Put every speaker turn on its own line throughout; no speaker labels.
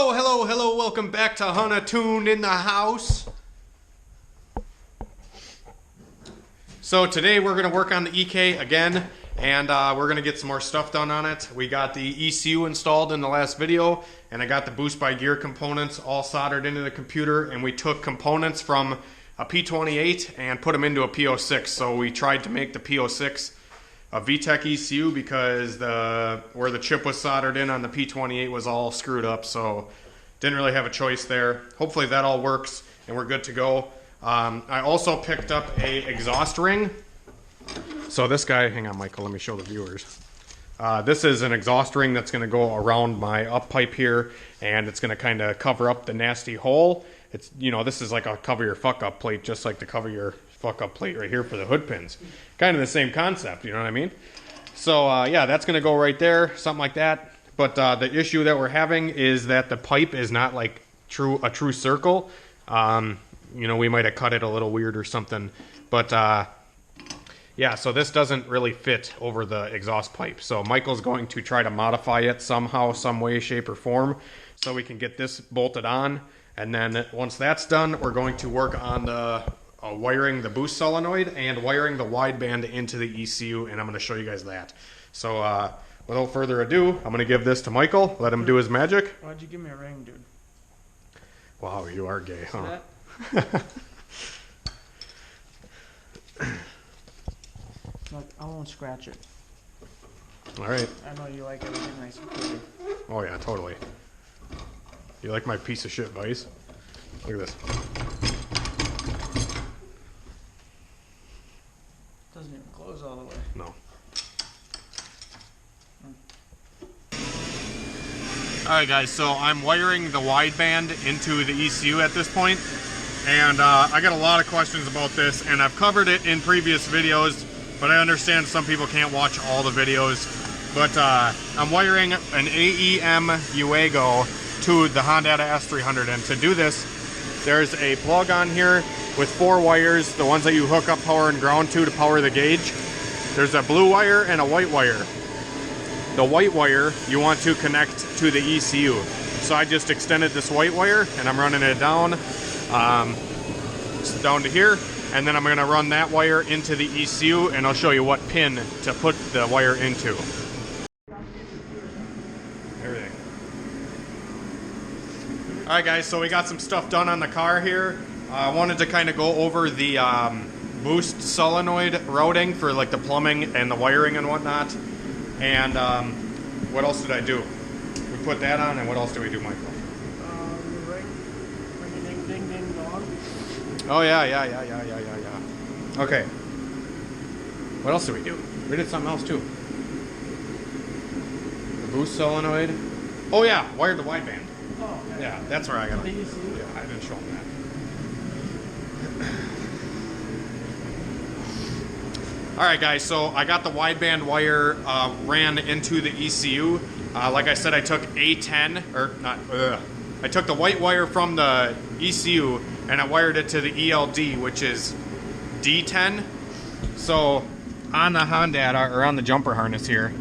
Hello, hello, hello, welcome back to HunterTuned in the house. So today we're going to work on the EK again, and we're going to get some more stuff done on it. We got the ECU installed in the last video, and I got the boost by gear components all soldered into the computer, and we took components from a P28 and put them into a P06. So we tried to make the P06 a VTEC ECU because where the chip was soldered in on the P28 was all screwed up, so didn't really have a choice there. Hopefully that all works and we're good to go. I also picked up a exhaust ring. So this guy, hang on Michael, let me show the viewers. This is an exhaust ring that's going to go around my up pipe here, and it's going to kind of cover up the nasty hole. It's, you know, this is like a cover your fuck up plate, just like the cover your fuck up plate right here for the hood pins. Kind of the same concept, you know what I mean? So yeah, that's going to go right there, something like that. But the issue that we're having is that the pipe is not like a true circle. You know, we might have cut it a little weird or something. But yeah, so this doesn't really fit over the exhaust pipe. So Michael's going to try to modify it somehow, some way, shape, or form, so we can get this bolted on. And then once that's done, we're going to work on the wiring the boost solenoid and wiring the wideband into the ECU, and I'm going to show you guys that. So without further ado, I'm going to give this to Michael, let him do his magic.
Why'd you give me a ring, dude?
Wow, you are gay, huh?
Look, I won't scratch it.
All right.
I know you like everything nice and pretty.
Oh yeah, totally. You like my piece of shit vise? Look at this.
Doesn't even close all the way.
No. Alright guys, so I'm wiring the wideband into the ECU at this point, and I got a lot of questions about this, and I've covered it in previous videos, but I understand some people can't watch all the videos. But I'm wiring an AEM Uego to the Hondata S300, and to do this, there's a plug on here with 4 wires, the ones that you hook up power and ground to power the gauge. There's a blue wire and a white wire. The white wire you want to connect to the ECU. So I just extended this white wire and I'm running it down, down to here, and then I'm going to run that wire into the ECU, and I'll show you what pin to put the wire into. Everything. Alright guys, so we got some stuff done on the car here. I wanted to kind of go over the boost solenoid routing for like the plumbing and the wiring and whatnot. And what else did I do? We put that on, and what else do we do, Michael?
Ring ding ding ding dong.
Oh yeah. Okay. What else did we do? We did something else too. The boost solenoid. Oh yeah, wired the wideband.
Oh, okay.
Yeah, that's where I got it.
The ECU?
Yeah, I didn't show them that. Alright guys, so I got the wideband wire ran into the ECU. Like I said, I took A10, or not, I took the white wire from the ECU and I wired it to the ELD, which is D10. So on the Hondata, or on the jumper harness here,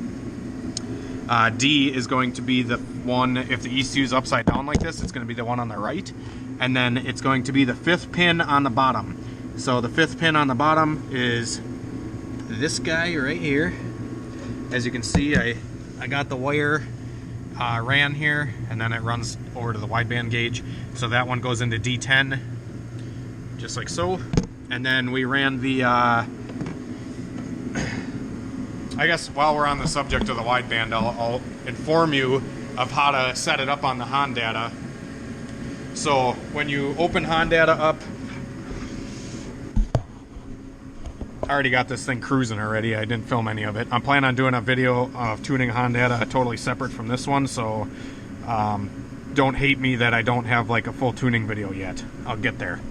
D is going to be the one, if the ECU is upside down like this, it's going to be the one on the right. And then it's going to be the 5th pin on the bottom. So the 5th pin on the bottom is this guy right here. As you can see, I got the wire ran here, and then it runs over to the wideband gauge. So that one goes into D10, just like so. And then we ran the, I guess while we're on the subject of the wideband, I'll inform you of how to set it up on the Hondata. So when you open Hondata up, I already got this thing cruising already. I didn't film any of it. I'm planning on doing a video of tuning Hondata totally separate from this one, so don't hate me that I don't have like a full tuning video yet. I'll get there.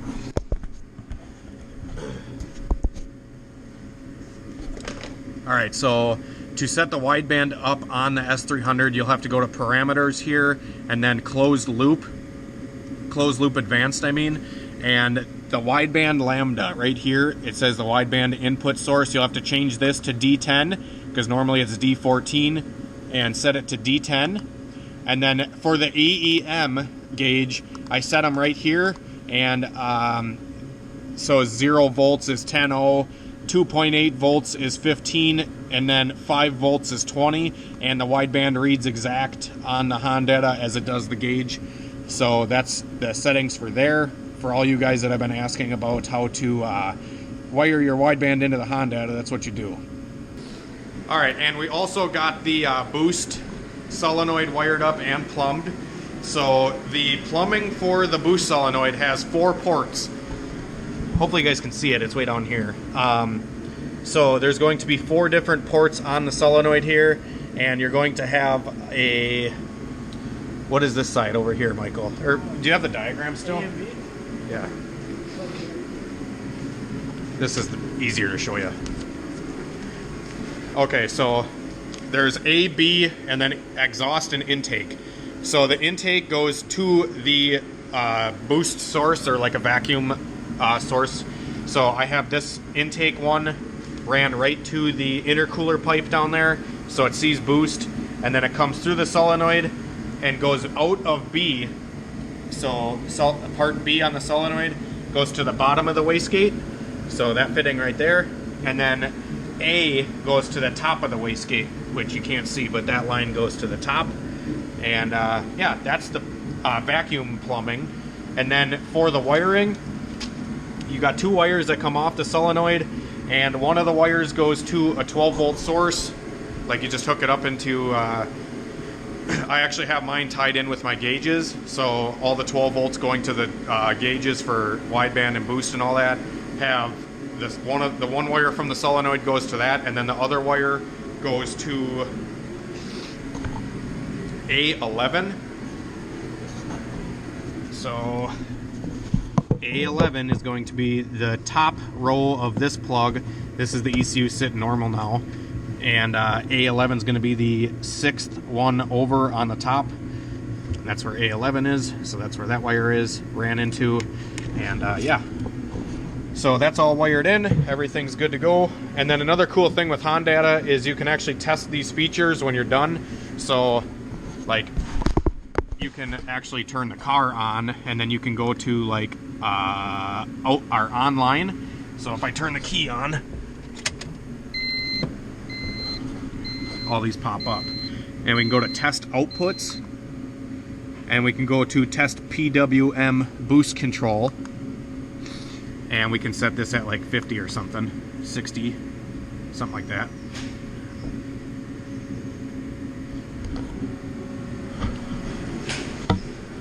Alright, so to set the wideband up on the S300, you'll have to go to parameters here, and then closed loop advanced, I mean, and the wideband lambda right here, it says the wideband input source. You'll have to change this to D10 because normally it's D14, and set it to D10. And then for the EEM gauge, I set them right here, and so 0 volts is 10.0, 2.8 volts is 15, and then 5 volts is 20, and the wideband reads exact on the Hondata as it does the gauge. So that's the settings for there. For all you guys that have been asking about how to wire your wideband into the Hondata, that's what you do. All right, and we also got the boost solenoid wired up and plumbed. So the plumbing for the boost solenoid has 4 ports. Hopefully you guys can see it, it's way down here. So there's going to be 4 different ports on the solenoid here, and you're going to have a, what is this side over here, Michael? Or do you have the diagram still? Yeah. This is easier to show you. Okay, so there's A, B, and then exhaust and intake. So the intake goes to the boost source, or like a vacuum source. So I have this intake one ran right to the intercooler pipe down there, so it sees boost, and then it comes through the solenoid and goes out of B. So part B on the solenoid goes to the bottom of the wastegate, so that fitting right there, and then A goes to the top of the wastegate, which you can't see, but that line goes to the top. And yeah, that's the vacuum plumbing. And then for the wiring, you got 2 wires that come off the solenoid, and one of the wires goes to a 12-volt source. Like, you just hook it up into I actually have mine tied in with my gauges, so all the 12 volts going to the gauges for wideband and boost and all that have this one wire from the solenoid goes to that, and then the other wire goes to A11. So A11 is going to be the top row of this plug. This is the ECU sitting normal now. And A11 is going to be the 6th one over on the top. And that's where A11 is. So that's where that wire is, ran into. And yeah. So that's all wired in. Everything's good to go. And then another cool thing with Hondata is you can actually test these features when you're done. So, like, you can actually turn the car on, and then you can go to, like, our online. So if I turn the key on, all these pop up, and we can go to test outputs, and we can go to test PWM boost control, and we can set this at like 50 or something, 60, something like that.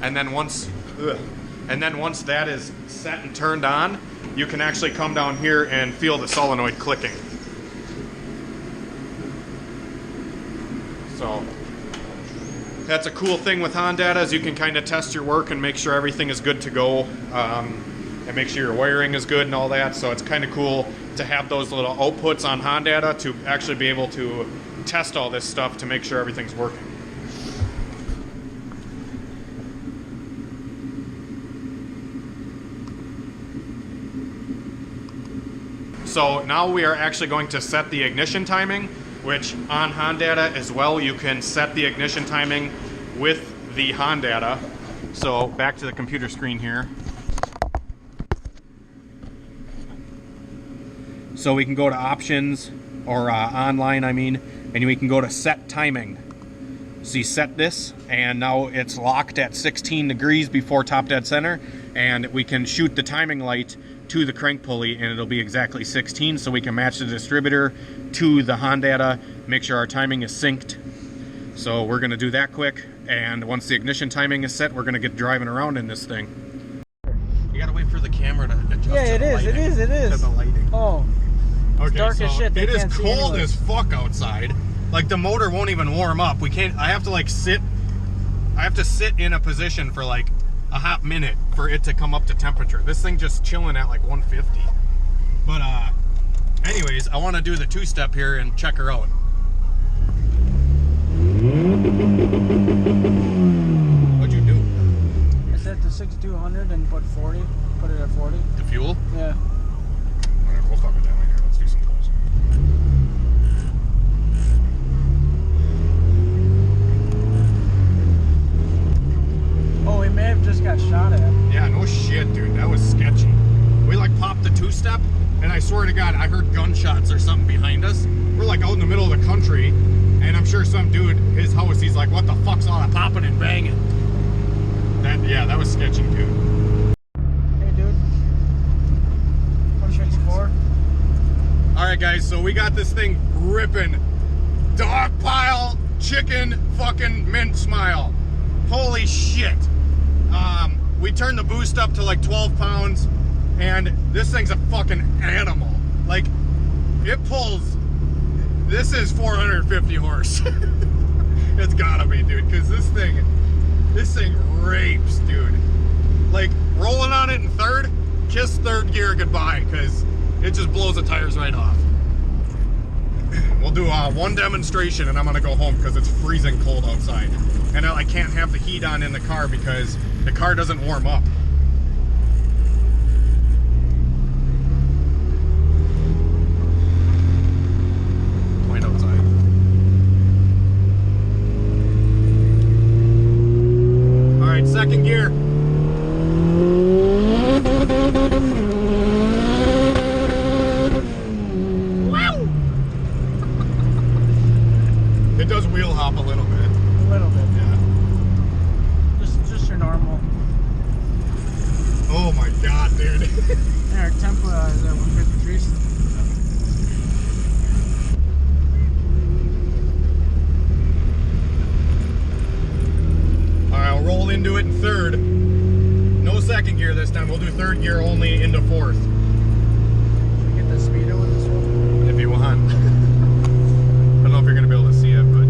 And then once that is set and turned on, you can actually come down here and feel the solenoid clicking. So that's a cool thing with Hondata, is you can kind of test your work and make sure everything is good to go, and make sure your wiring is good and all that. So it's kind of cool to have those little outputs on Hondata to actually be able to test all this stuff to make sure everything's working. So now we are actually going to set the ignition timing, which on Hondata as well, you can set the ignition timing with the Hondata. So back to the computer screen here. So we can go to options, or online I mean, and we can go to set timing. So you set this, and now it's locked at 16 degrees before top dead center, and we can shoot the timing light to the crank pulley, and it'll be exactly 16, so we can match the distributor to the Hondata, make sure our timing is synced. So we're going to do that quick, and once the ignition timing is set, we're going to get driving around in this thing. You gotta wait for the camera to adjust.
Yeah, it is.
To the lighting.
Oh, it's
okay,
dark
so
as shit.
It is cold as fuck outside. Like, the motor won't even warm up. We can't. I have to like sit. I have to sit in a position for like a hot minute for it to come up to temperature. This thing just chilling at like 150. But anyways, I want to do the 2-step here and check her out. What'd you do?
I set the 6200 and put 40. Put it at 40.
The fuel?
Yeah.
Alright, we'll fuck with that later. Let's do some pulls.
got shot at.
Yeah, no shit, dude. That was sketchy. We like popped the two-step, and I swear to God, I heard gunshots or something behind us. We're like out in the middle of the country, and I'm sure some dude, his house, he's like, what the fuck's all that popping and banging? That was sketchy, dude.
Hey, dude. 154.
Alright, guys, so we got this thing ripping. Dog pile, chicken, fucking mint smile. Holy shit. We turned the boost up to like 12 pounds, and this thing's a fucking animal. Like, it pulls. This is 450 horse. It's gotta be, dude, because this thing rapes, dude. Like, rolling on it in third, kiss third gear goodbye, because it just blows the tires right off. We'll do one demonstration, and I'm gonna go home because it's freezing cold outside. And I can't have the heat on in the car because the car doesn't warm up. Point outside. All right, second gear. Wow! It does wheel hop a little bit.
A little bit.
Yeah.
Just your normal.
Oh my god, dude.
And our temp is at 153.
Alright, I'll roll into it in third. No second gear this time. We'll do third gear only into fourth.
Should we get the speedo in this one?
If you want. I don't know if you're going to be able to see it, but...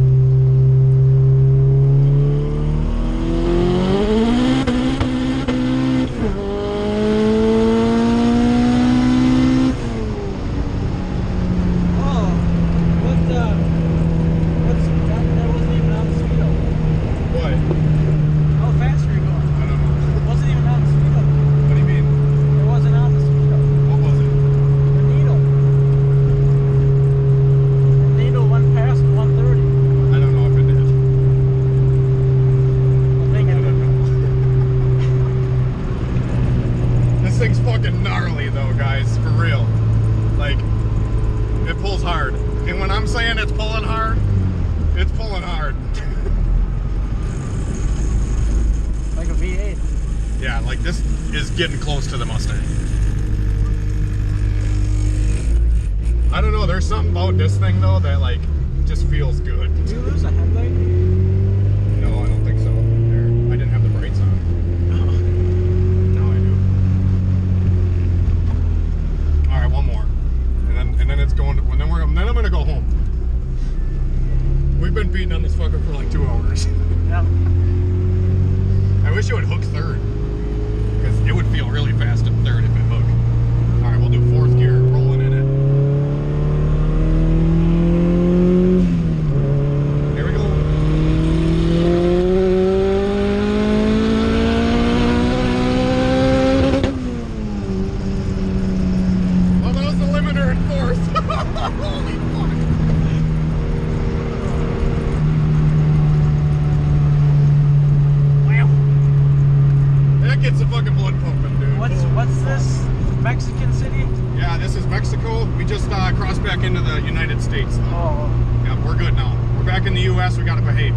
gnarly though, guys, for real. Like, it pulls hard. And when I'm saying it's pulling hard, it's pulling hard.
Like a V8.
Yeah, like this is getting close to the Mustang. I don't know, there's something about this thing though that like just feels good.
Did you lose a headlight?
No, I don't think so. There, I didn't have the brakes on. Now I do. All right, one more, and then it's going. Then I'm gonna go home. We've been beating on this fucker for like 2 hours.
Yeah.
I wish it would hook third, because it would feel really fast in third if it hooked. All right, we'll do fourth gear, rolling in it. Here we go. Oh, that was the limiter in fourth. Holy fuck. That gets the fucking blood pumping, dude.
What's this? Mexican city?
Yeah, this is Mexico. We just crossed back into the United States, though.
Oh.
Yeah, we're good now. We're back in the U.S. We gotta behave.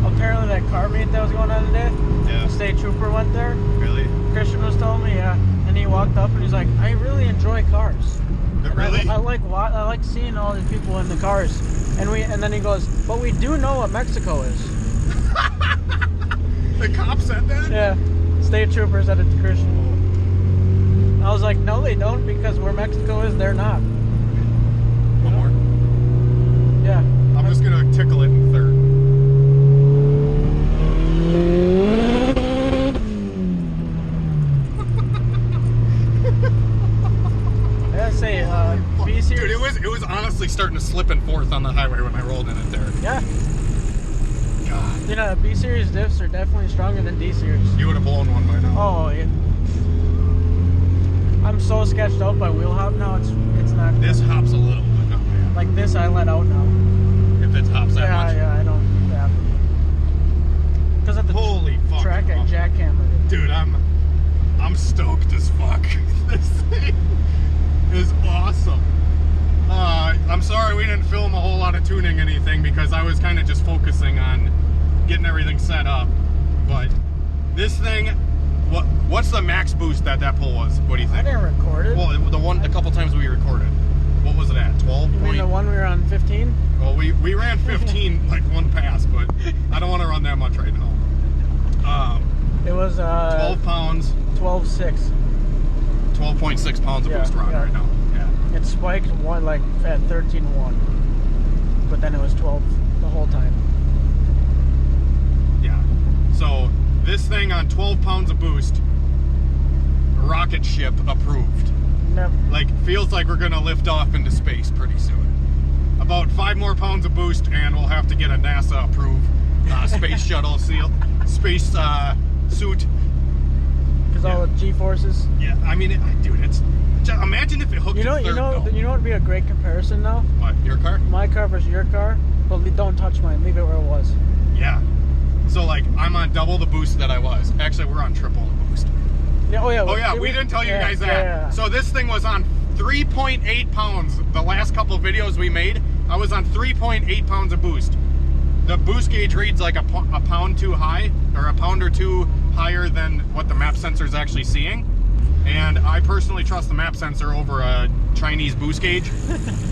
Apparently that car meet that was going on today,
Yeah.
the state trooper went there.
Really?
Christian was telling me, yeah. And he walked up and he's like, I really enjoy cars. And
Really?
I like seeing all these people in the cars. And then he goes, but we do know what Mexico is.
The cop said that?
Yeah. State troopers said it to Christian. I was like, no, they don't, because where Mexico is, they're not.
One more.
Yeah.
I'm just gonna tickle it in third.
I gotta say, B series.
Dude, it was honestly starting to slip in fourth on the highway when I rolled in it there.
Yeah.
God.
You know, B series diffs are definitely stronger than D series.
You would have blown one by now.
Oh, yeah. I'm so sketched out by wheel hop now, it's not good.
This hops a little, but not bad.
Like this, I let out now.
If it hops that much.
Yeah, I don't. Yeah. jackhammered it.
Dude, I'm stoked as fuck. This thing is awesome. I'm sorry we didn't film a whole lot of tuning anything because I was kind of just focusing on getting everything set up. But this thing, what's the max boost that pull was? What do you think?
I didn't record it.
Well, a couple times we recorded. What was it at? 12?
You mean the one we were on 15?
Well, we ran 15 like one pass, but I don't want to run that much right now.
It was
12 pounds.
12.6.
12.6 pounds of boost rod right now. Yeah.
It spiked at 13.1, but then it was 12 the whole time.
Yeah. So this thing on 12 pounds of boost, rocket ship approved.
Yep.
Like, feels like we're gonna lift off into space pretty soon. About 5 more pounds of boost, and we'll have to get a NASA approved space shuttle space suit.
Because all the G-forces.
Yeah, I mean, dude, it's just, imagine if it hooked.
You know what would be a great comparison though?
What, your car?
My car versus your car, but don't touch mine. Leave it where it was.
Yeah. So like, I'm on double the boost that I was. Actually, we're on triple the boost.
Yeah. Oh yeah.
Oh yeah. We didn't tell you guys that.
Yeah.
So this thing was on 3.8 pounds. The last couple of videos we made, I was on 3.8 pounds of boost. The boost gauge reads like a pound too high, or a pound or two higher than what the map sensor is actually seeing. And I personally trust the map sensor over a Chinese boost gauge.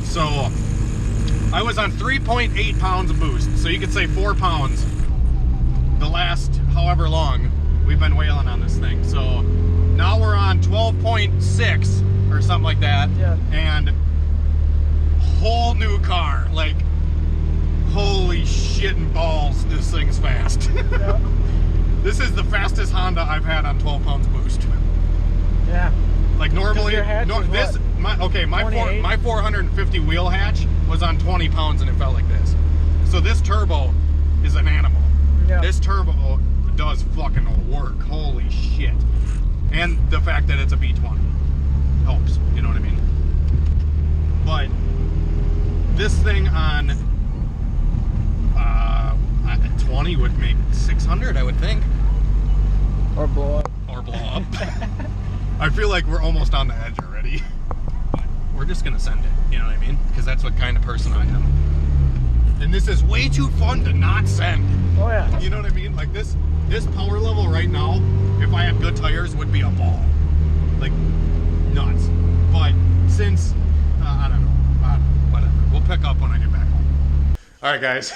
So I was on 3.8 pounds of boost. So you could say 4 pounds the last however long we've been whaling on this thing. So now we're on 12.6 or something like that.
Yeah.
And whole new car. Like, holy shit and balls, this thing's fast.
Yeah.
This is the fastest Honda I've had on 12 pounds boost.
Yeah.
Like normally,
Your hatch was
my 450 wheel hatch was on 20 pounds and it felt like this. So this turbo is an animal.
Yeah.
This turbo does fucking work. Holy shit. And the fact that it's a V20 helps, you know what I mean? But this thing on 20 would make 600, I would think.
Or blow up.
Or blow up. I feel like we're almost on the edge already. But we're just gonna send it, you know what I mean? Because that's what kind of person I am. And this is way too fun to not send.
Oh yeah.
You know what I mean? Like this power level right now, if I had good tires, would be a ball. Like, nuts. But since, I don't know, whatever. We'll pick up when I get back home. Alright guys,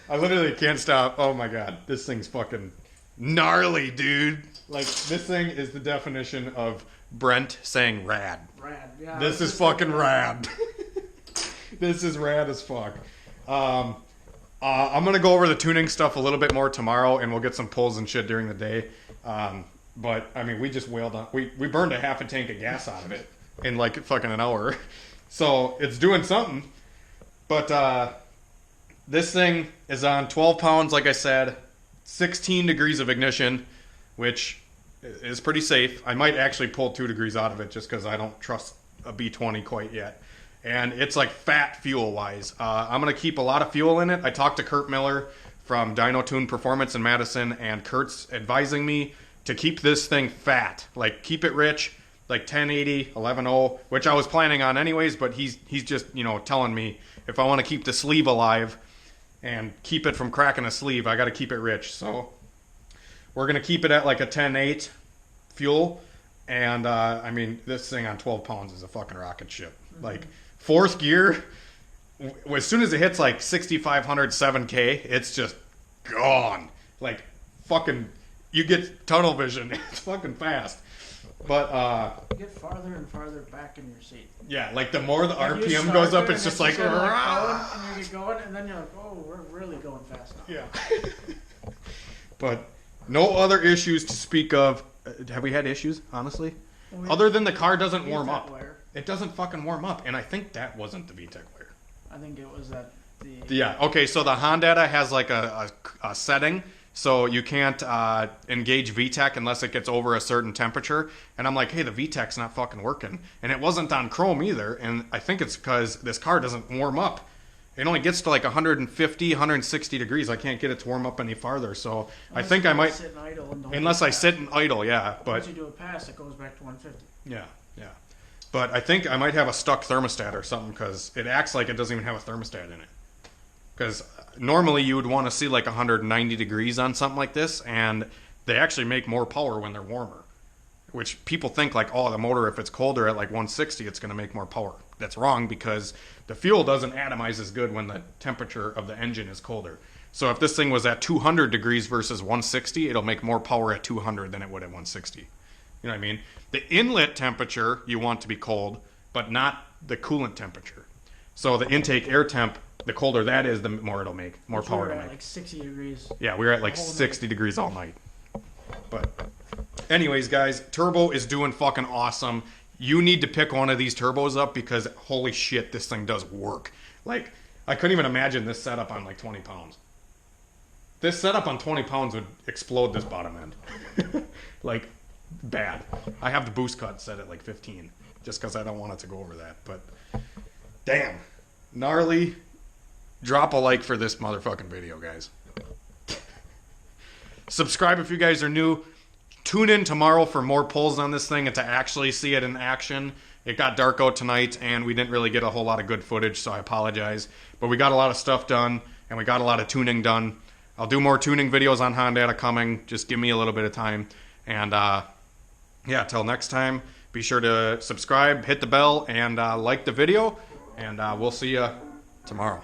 I literally can't stop. Oh my god, this thing's fucking gnarly, dude. Like, this thing is the definition of Brent saying rad.
Rad, yeah.
This is fucking rad. This is rad as fuck. I'm gonna go over the tuning stuff a little bit more tomorrow, and we'll get some pulls and shit during the day. But I mean, we just wailed on. We burned a half a tank of gas out of it in like fucking an hour, so it's doing something. But this thing is on 12 pounds, like I said, 16 degrees of ignition, which is pretty safe. I might actually pull 2 degrees out of it just because I don't trust a B20 quite yet. And it's like fat fuel-wise. I'm going to keep a lot of fuel in it. I talked to Kurt Miller from HunterTuned Performance in Madison, and Kurt's advising me to keep this thing fat. Like, keep it rich, like 1080, 11.0, which I was planning on anyways, but he's just, you know, telling me if I want to keep the sleeve alive and keep it from cracking a sleeve, I got to keep it rich. So we're going to keep it at like a 10.8 fuel. And, I mean, this thing on 12 pounds is a fucking rocket ship. Like, fourth gear, as soon as it hits like 6,500, 7K, it's just gone. Like, fucking, you get tunnel vision. It's fucking fast. But,
you get farther and farther back in your seat.
Yeah, like the more the RPM goes up, it's just like,
going, and you get going, and then you're like, oh, we're really going fast now.
Yeah. But no other issues to speak of. Have we had issues, honestly? Other than the car doesn't warm up.
Wire.
It doesn't fucking warm up, and I think that wasn't the VTEC wire.
I think it was that the...
Yeah, okay, so the Hondata has like a setting, so you can't engage VTEC unless it gets over a certain temperature. And I'm like, hey, the VTEC's not fucking working. And it wasn't on Chrome either, and I think it's because this car doesn't warm up. It only gets to like 150, 160 degrees. I can't get it to warm up any farther. So I think I might,
sit and idle and don't
unless I
pass.
sit and idle, yeah. But
Once you do a pass, it goes back to 150.
yeah, yeah. But I think I might have a stuck thermostat or something because it acts like it doesn't even have a thermostat in it. Because normally you would want to see like 190 degrees on something like this, and they actually make more power when they're warmer. Which people think like, oh, the motor, if it's colder at like 160, it's going to make more power. That's wrong because the fuel doesn't atomize as good when the temperature of the engine is colder. So if this thing was at 200 degrees versus 160, it'll make more power at 200 than it would at 160. You know what I mean? The inlet temperature you want to be cold, but not the coolant temperature. So the intake air temp, the colder that is, the more it'll make, more
Which
power
we were
it'll
at
make.
like 60 degrees.
Yeah, we were at like
the whole
60 degrees all night. But anyways, guys, turbo is doing fucking awesome. You need to pick one of these turbos up because holy shit, this thing does work. Like, I couldn't even imagine this setup on like 20 pounds. This setup on 20 pounds would explode this bottom end. Like, bad. I have the boost cut set at like 15 just because I don't want it to go over that. But, damn. Gnarly. Drop a like for this motherfucking video, guys. Subscribe if you guys are new. Tune in tomorrow for more pulls on this thing and to actually see it in action. It got dark out tonight and we didn't really get a whole lot of good footage, so I apologize. But we got a lot of stuff done and we got a lot of tuning done. I'll do more tuning videos on Hondata coming. Just give me a little bit of time. And yeah, till next time, be sure to subscribe, hit the bell, and like the video. And we'll see you tomorrow.